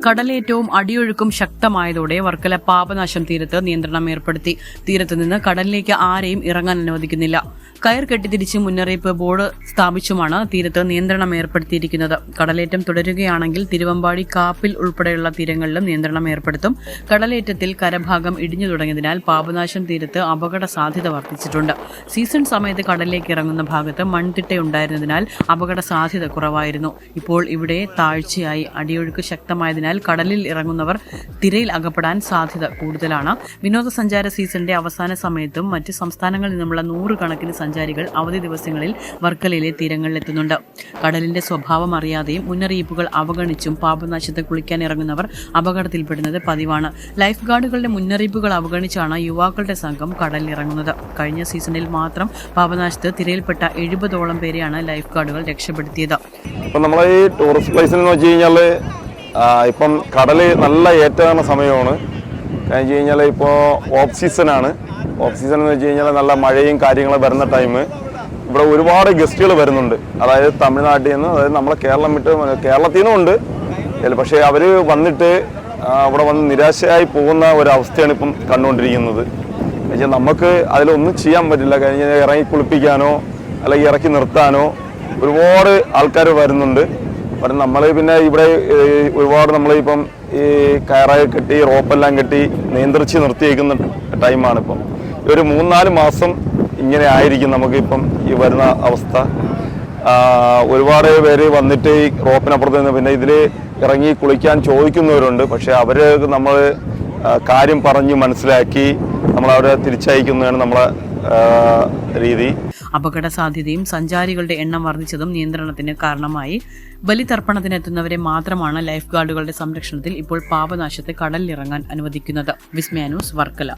കടലേറ്റവും അടിയൊഴുക്കും ശക്തമായതോടെ വർക്കല പാപനാശം തീരത്ത് നിയന്ത്രണം ഏർപ്പെടുത്തി. തീരത്തുനിന്ന് കടലിലേക്ക് ആരെയും ഇറങ്ങാൻ അനുവദിക്കുന്നില്ല. കയർ കെട്ടിത്തിരിച്ച് മുന്നറിയിപ്പ് ബോർഡ് സ്ഥാപിച്ചുമാണ് തീരത്ത് നിയന്ത്രണം ഏർപ്പെടുത്തിയിരിക്കുന്നത്. കടലേറ്റം തുടരുകയാണെങ്കിൽ തിരുവമ്പാടി, കാപ്പിൽ ഉൾപ്പെടെയുള്ള തീരങ്ങളിലും നിയന്ത്രണം ഏർപ്പെടുത്തും. കടലേറ്റത്തിൽ കരഭാഗം ഇടിഞ്ഞു തുടങ്ങിയതിനാൽ പാപനാശം തീരത്ത് അപകട സാധ്യത വർദ്ധിച്ചിട്ടുണ്ട്. സീസൺ സമയത്ത് കടലിലേക്ക് ഇറങ്ങുന്ന ഭാഗത്ത് മൺതിട്ടയുണ്ടായിരുന്നതിനാൽ അപകട സാധ്യത കുറവായിരുന്നു. ഇപ്പോൾ ഇവിടെ താഴ്ചയായി. അടിയൊഴുക്ക് ശക്തമായതിനാൽ കടലിൽ ഇറങ്ങുന്നവർ തിരയിൽ അകപ്പെടാൻ സാധ്യത കൂടുതലാണ്. വിനോദസഞ്ചാര സീസണിന്റെ അവസാന സമയത്തും മറ്റ് സംസ്ഥാനങ്ങളിൽ നിന്നുമുള്ള നൂറുകണക്കിന് സഞ്ചാരികൾ അവധി ദിവസങ്ങളിൽ വർക്കലയിലെ തീരങ്ങളിലെത്തുന്നുണ്ട്. കടലിന്റെ സ്വഭാവം അറിയാതെയും മുന്നറിയിപ്പുകൾ അവഗണിച്ചും പാപനാശത്ത് കുളിക്കാൻ ഇറങ്ങുന്നവർ അപകടത്തിൽപ്പെടുന്നത് പതിവാണ്. ലൈഫ് ഗാർഡുകളുടെ മുന്നറിയിപ്പുകൾ അവഗണിച്ചാണ് യുവാക്കളുടെ സംഘം കടലിലിറങ്ങുന്നത്. കഴിഞ്ഞ സീസണിൽ മാത്രം പാപനാശത്ത് തിരയിൽപ്പെട്ട 70ഓളം പേരെയാണ് ലൈഫ് ഗാർഡുകൾ രക്ഷപ്പെടുത്തിയത്. ഇപ്പം നമ്മളെ ഈ ടൂറിസ്റ്റ് പ്ലേസിൽ എന്ന് വെച്ച് കഴിഞ്ഞാൽ ഇപ്പം കടല് നല്ല ഏറ്റവും സമയമാണ്. കാരണം വെച്ച് കഴിഞ്ഞാൽ ഇപ്പോൾ ഓഫ് സീസണാണ്. ഓഫ് സീസൺ എന്ന് വെച്ച് കഴിഞ്ഞാൽ നല്ല മഴയും കാര്യങ്ങളും വരുന്ന ടൈം. ഇവിടെ ഒരുപാട് ഗസ്റ്റുകൾ വരുന്നുണ്ട്. അതായത് തമിഴ്നാട്ടിൽ നിന്ന്, അതായത് നമ്മളെ കേരളം വിട്ട് കേരളത്തിൽ നിന്നും ഉണ്ട്. പക്ഷേ അവർ വന്നിട്ട് അവിടെ വന്ന് നിരാശയായി പോകുന്ന ഒരവസ്ഥയാണ് ഇപ്പം കണ്ടുകൊണ്ടിരിക്കുന്നത്. പക്ഷേ നമുക്ക് അതിലൊന്നും ചെയ്യാൻ പറ്റില്ല. കഴിഞ്ഞ ഇറങ്ങി കുളിപ്പിക്കാനോ അല്ലെങ്കിൽ ഇറക്കി നിർത്താനോ ഒരുപാട് ആൾക്കാർ വരുന്നുണ്ട്. കാരണം നമ്മൾ പിന്നെ ഇവിടെ ഒരുപാട് നമ്മളിപ്പം ഈ കയറായി കെട്ടി റോപ്പെല്ലാം കെട്ടി നിയന്ത്രിച്ച് നിർത്തിയേക്കുന്ന ടൈമാണിപ്പം. ഒരു 3-4 മാസം ഇങ്ങനെ ആയിരിക്കും നമുക്കിപ്പം ഈ വരുന്ന അവസ്ഥ. ഒരുപാട് പേര് വന്നിട്ട് ഈ റോപ്പിനപ്പുറത്ത് നിന്ന് പിന്നെ ഇതിൽ ഇറങ്ങി കുളിക്കാൻ ചോദിക്കുന്നവരുണ്ട്. പക്ഷേ അവർ നമ്മൾ കാര്യം പറഞ്ഞ് മനസ്സിലാക്കി നമ്മളവരെ തിരിച്ചയക്കുന്നതാണ് നമ്മളെ രീതി. അപകട സാധ്യതയും സഞ്ചാരികളുടെ എണ്ണം വർദ്ധിച്ചതും നിയന്ത്രണത്തിന് കാരണമായി. ബലിതർപ്പണത്തിനെത്തുന്നവരെ മാത്രമാണ് ലൈഫ് ഗാർഡുകളുടെ സംരക്ഷണത്തിൽ ഇപ്പോൾ പാപനാശത്ത് കടലിലിറങ്ങാൻ അനുവദിക്കുന്നത്. വിസ്മയ ന്യൂസ്, വർക്കല.